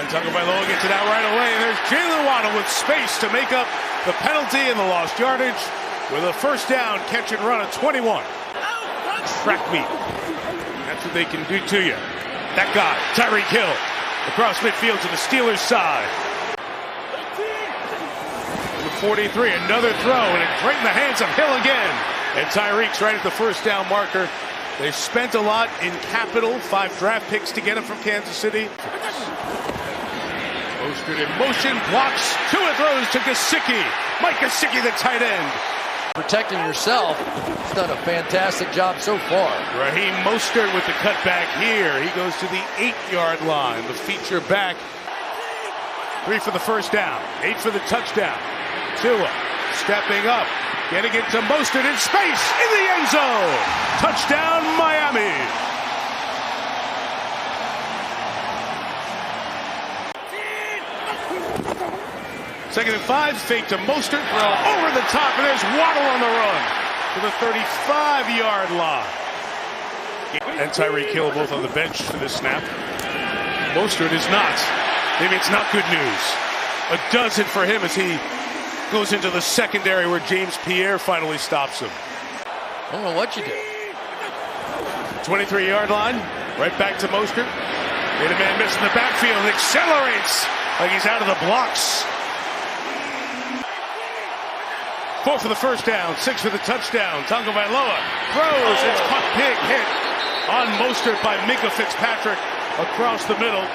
line. Tagovailoa gets it out right away. And there's Jalen Waddle with space to make up the penalty and the lost yardage with a first down catch and run at 21. Track meet. That's what they can do to you. That guy, Tyreek Hill, across midfield to the Steelers' side. The 43, another throw, and it's right in the hands of Hill again. And Tyreek's right at the first down marker. They spent a lot in capital, 5 draft picks to get him from Kansas City. Mostert in motion, blocks, 2 throws to Gesicki. Mike Gesicki, the tight end. Protecting yourself, he's done a fantastic job so far. Raheem Mostert with the cutback here. He goes to the 8-yard line, the feature back. 3 for the first down, 8 for the touchdown. Tua stepping up, getting it to Mostert in space, in the end zone. Touchdown, Miami. Second and 5, fake to Mostert, throw over the top, and there's Waddle on the run to the 35-yard line. And Tyreek Hill both on the bench for this snap. Mostert is not. Maybe it's not good news. A dozen for him as he goes into the secondary where James Pierre finally stops him. I don't know what you do. 23-yard line, right back to Mostert. Made a man miss in the backfield, accelerates like he's out of the blocks. 4 for the first down, 6 for the touchdown. Tagovailoa throws. It's caught, big hit on Mostert by Minkah Fitzpatrick across the middle.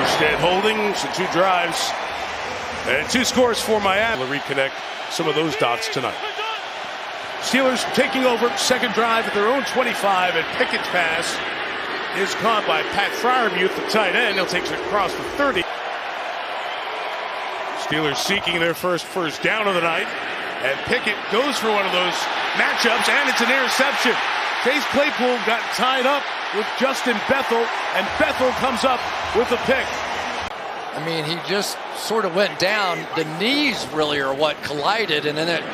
Instead holding, so 2 drives and 2 scores for Miami. We'll reconnect some of those dots tonight. Steelers taking over, second drive at their own 25, and Pickett's pass is caught by Pat Freiermuth, the tight end. He'll take it across the 30. Steelers seeking their first down of the night, and Pickett goes for one of those matchups, and it's an interception. Chase Claypool got tied up with Justin Bethel, and Bethel comes up with the pick. I mean, he just sort of went down. The knees really are what collided, and then it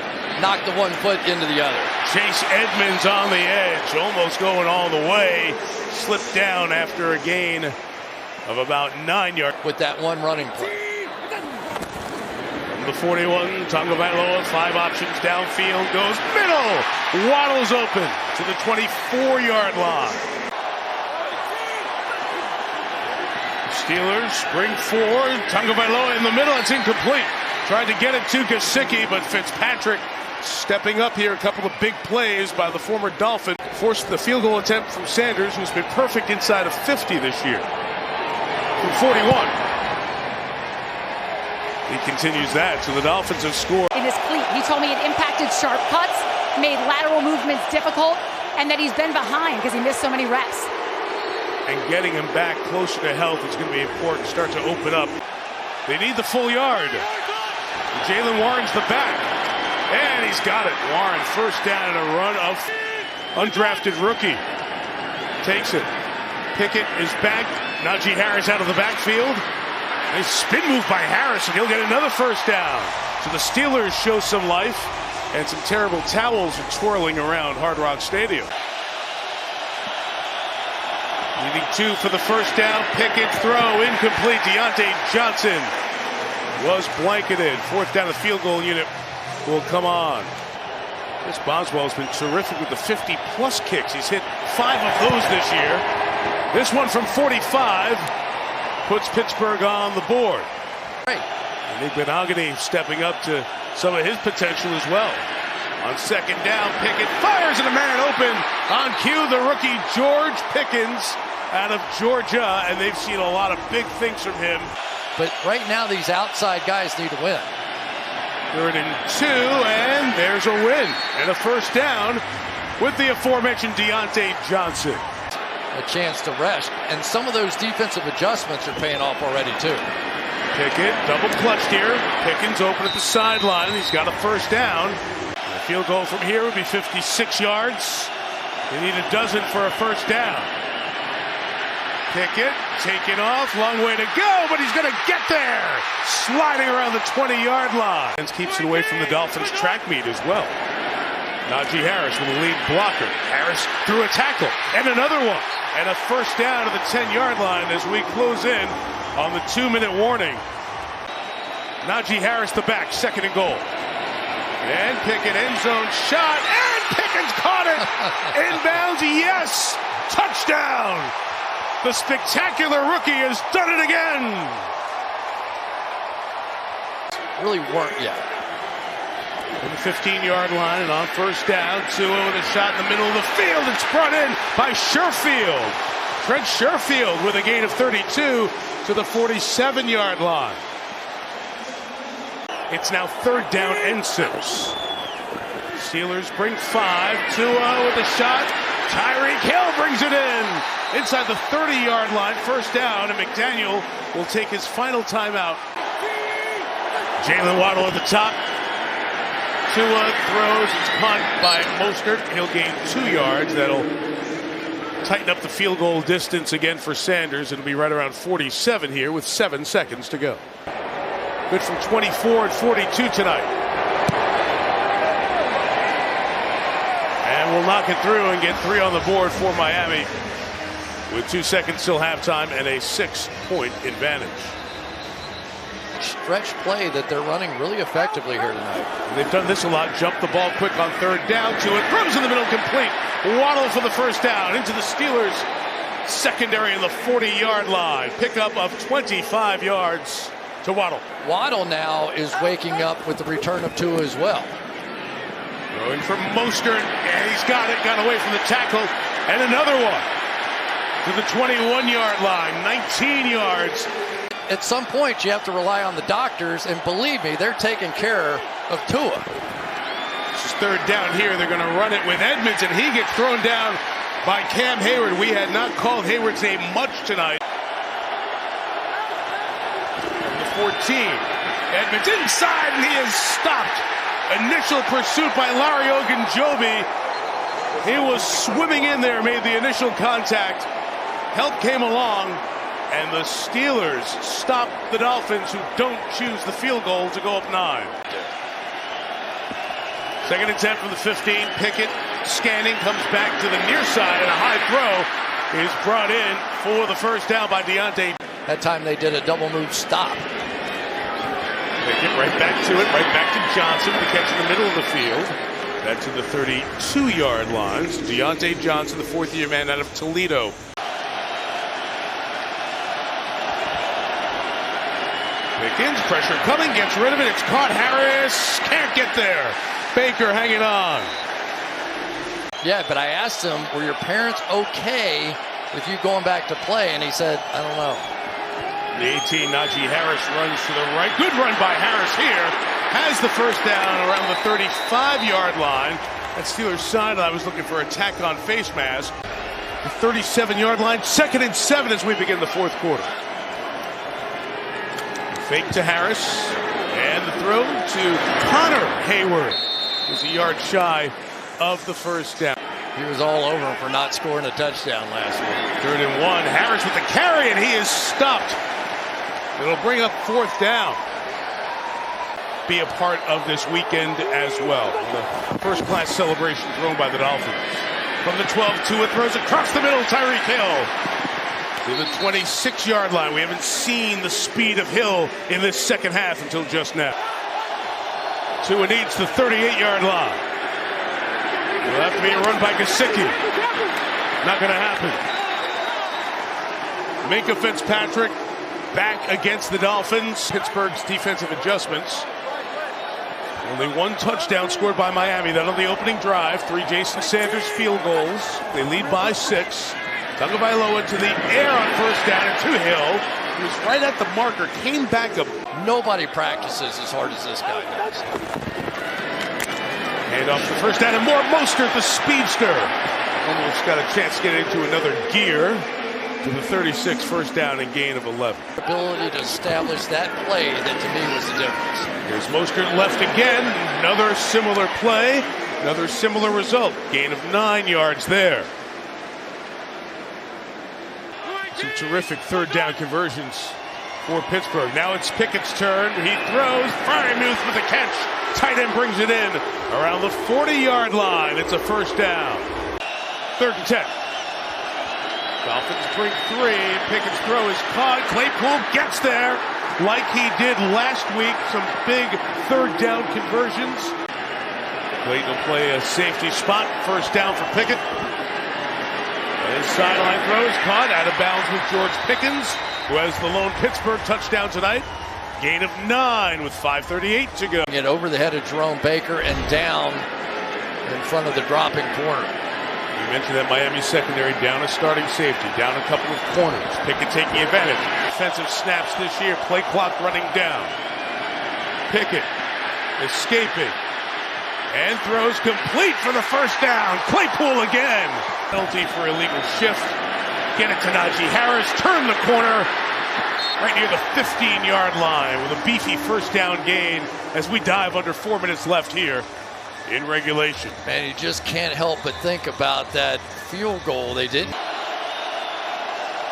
knocked the one foot into the other. Chase Edmonds on the edge, almost going all the way. Slipped down after a gain of about 9 yards. With that one running play. From the 41, Tagovailoa, 5 options downfield, goes middle. Waddle's open to the 24-yard line. Steelers spring forward. Tagovailoa in the middle. It's incomplete. Tried to get it to Gesicki, but Fitzpatrick stepping up here. A couple of big plays by the former Dolphin. Forced the field goal attempt from Sanders, who's been perfect inside of 50 this year. From 41. He continues that, so the Dolphins have scored. In his cleat, he told me it impacted sharp cuts, made lateral movements difficult, and that he's been behind because he missed so many reps. And getting him back closer to health is going to be important. Start to open up. They need the full yard. Jalen Warren's the back. And he's got it. Warren first down and a run of undrafted rookie. Takes it. Pickett is back. Najee Harris out of the backfield. Nice spin move by Harris, and he'll get another first down. So the Steelers show some life, and some terrible towels are twirling around Hard Rock Stadium. Needing 2 for the first down. Pickett throw incomplete. Deontay Johnson was blanketed. 4th down, the field goal unit will come on. Chris Boswell's been terrific with the 50-plus kicks. He's hit 5 of those this year. This one from 45 puts Pittsburgh on the board. Right. And Nick Benogany stepping up to some of his potential as well. On second down, Pickett fires and a man open. On cue, the rookie George Pickens out of Georgia, and they've seen a lot of big things from him. But right now, these outside guys need to win. 3rd and 2, and there's a win. And a first down with the aforementioned Deontay Johnson. A chance to rest, and some of those defensive adjustments are paying off already, too. Pickett, double clutched here. Pickens open at the sideline. He's got a first down. The field goal from here would be 56 yards. They need a dozen for a first down. Pickett taking off, long way to go, but he's going to get there. Sliding around the 20-yard line. And keeps it away from the Dolphins track meet as well. Najee Harris with a lead blocker. Harris threw a tackle and another one. and a first down to the 10-yard line as we close in on the 2-minute warning. Najee Harris the back, 2nd and goal. And Pickett end zone shot, and Pickens caught it. Inbounds, yes, touchdown. The spectacular rookie has done it again. Really weren't yet. On the 15-yard line and on first down, Tua with a shot in the middle of the field. It's brought in by Sherfield. Trent Sherfield with a gain of 32 to the 47-yard line. It's now 3rd down and 6. Steelers bring 5. Tua with a shot. Tyreek Hill brings it in inside the 30-yard line. First down, and McDaniel will take his final timeout. Jalen Waddle at the top. Tua throws. It's caught by Mostert. He'll gain 2 yards. That'll tighten up the field goal distance again for Sanders. It'll be right around 47 here with 7 seconds to go. Good from 24 and 42 tonight. And we'll knock it through and get 3 on the board for Miami with 2 seconds till halftime and a 6-point advantage. Stretch play that they're running really effectively here tonight. They've done this a lot. Jump the ball quick on 3rd down to it. Throws in the middle, complete. Waddle for the first down into the Steelers secondary in the 40-yard line. Pickup of 25 yards to Waddle. Waddle now is waking up with the return of Tua as well. Going from Mostert, and he's got it. Got away from the tackle, and another one to the 21-yard line. 19 yards. At some point, you have to rely on the doctors, and believe me, they're taking care of Tua. This is 3rd down here. They're going to run it with Edmonds, and he gets thrown down by Cam Hayward. We had not called Hayward's name much tonight. From the 14, Edmonds inside, and he is stopped. Initial pursuit by Larry Ogunjobi. He was swimming in there, made the initial contact. Help came along. And the Steelers stop the Dolphins, who don't choose the field goal, to go up 9. 2nd and 10 from the 15. Pickett scanning, comes back to the near side, and a high throw is brought in for the first down by Deontay. That time they did a double move stop. Pickett right back to it, right back to Johnson. The catch in the middle of the field. That's to the 32-yard line. Deontay Johnson, the 4th-year man out of Toledo. Pickens, pressure coming, gets rid of it. It's caught. Harris can't get there. Baker hanging on. Yeah, but I asked him, were your parents okay with you going back to play? And he said, I don't know. The 18, Najee Harris runs to the right. Good run by Harris here. Has the first down around the 35-yard line. That Steelers side, I was looking for a tack on face mask. The 37-yard line. 2nd and 7 as we begin the 4th quarter. Fake to Harris, and the throw to Connor Hayward. He's a yard shy of the first down. He was all over him for not scoring a touchdown last week. 3rd and 1. Harris with the carry, and he is stopped. It'll bring up 4th down. Be a part of this weekend as well. The first-class celebration thrown by the Dolphins. From the 12, Tua throws across the middle. Tyreek Hill to the 26-yard line. We haven't seen the speed of Hill in this second half until just now. Tua needs the 38-yard line. Will have to be a run by Gesicki. Not going to happen. Minkah Fitzpatrick back against the Dolphins. Pittsburgh's defensive adjustments. Only 1 touchdown scored by Miami. That on the opening drive. 3 Jason Sanders field goals. They lead by 6. Tagovailoa to the air on first down and to Hill. He was right at the marker, came back up. Nobody practices as hard as this guy does. And off the first down and more. Mostert, the speedster. Almost got a chance to get into another gear. To the 36, first down and gain of 11. Ability to establish that play that to me was the difference. Here's Mostert left again. Another similar play. Another similar result. Gain of 9 yards there. Some terrific 3rd down conversions for Pittsburgh. Now it's Pickett's turn. He throws. Freiermuth with the catch. Tight end brings it in around the 40-yard line. It's a first down. 3rd and 10. Dolphins bring 3. Pickett's throw is caught. Claypool gets there like he did last week. Some big third down conversions. Clayton will play a safety spot. First down for Pickett. His sideline throw is caught out of bounds with George Pickens, who has the lone Pittsburgh touchdown tonight. Gain of 9 with 5:38 to go. Get over the head of Jerome Baker and down in front of the dropping corner. You mentioned that Miami secondary down a starting safety, down a couple of corners. Pickett taking advantage. Defensive snaps this year, play clock running down. Pickett escaping and throws complete for the first down. Claypool again. Penalty for illegal shift. Get it to Najee Harris. Turn the corner right near the 15-yard line with a beefy first down gain as we dive under 4 minutes left here in regulation. Man, you just can't help but think about that field goal they didn't.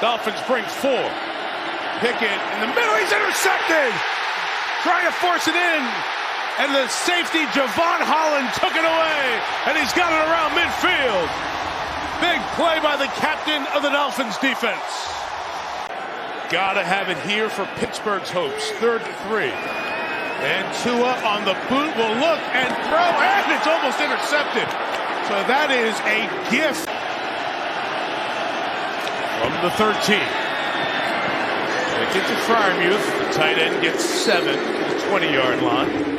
Dolphins bring 4. Pickett in the middle, he's intercepted! Trying to force it in, and the safety Javon Holland took it away, and he's got it around midfield. Big play by the captain of the Dolphins defense. Gotta have it here for Pittsburgh's hopes. 3rd and 3. And Tua on the boot will look and throw, and it's almost intercepted. So that is a gift from the 13. Pickett to Freiermuth. The tight end gets 7 to the 20-yard line.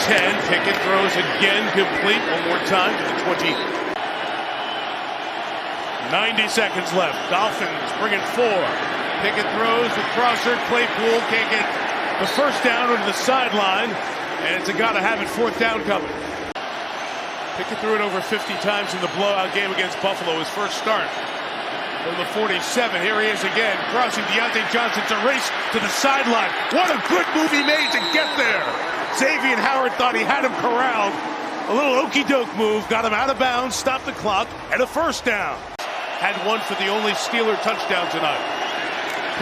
10. Pickett throws again, complete one more time to the 20. 90 seconds left. Dolphins bringing 4. Pickett throws the crosser. Claypool can't get the first down over the sideline, and it's a gotta-have-it 4th down coming. Pickett threw it over 50 times in the blowout game against Buffalo, his first start. From the 47, here he is again, crossing Deontay Johnson to race to the sideline. What a good move he made to get there. Xavier Howard thought he had him corralled. A little okey-doke move, got him out of bounds, stopped the clock, and a first down. Had one for the only Steeler touchdown tonight.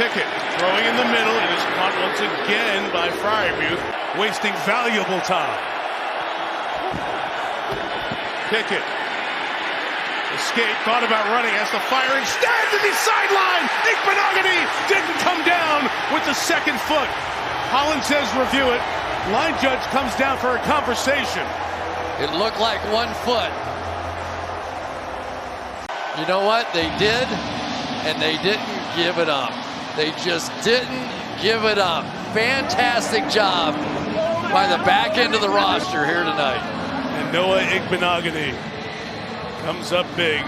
Pickett throwing in the middle, and is caught once again by Freiermuth, wasting valuable time. Pickett escaped, thought about running, has to fire, and stands at the sideline. Igbenogany didn't come down with the second foot. Holland says review it. Line judge comes down for a conversation. It looked like 1 foot. You know what? They did, and they didn't give it up. They just didn't give it up. Fantastic job by the back end of the roster here tonight. And Noah Igbenogany comes up big.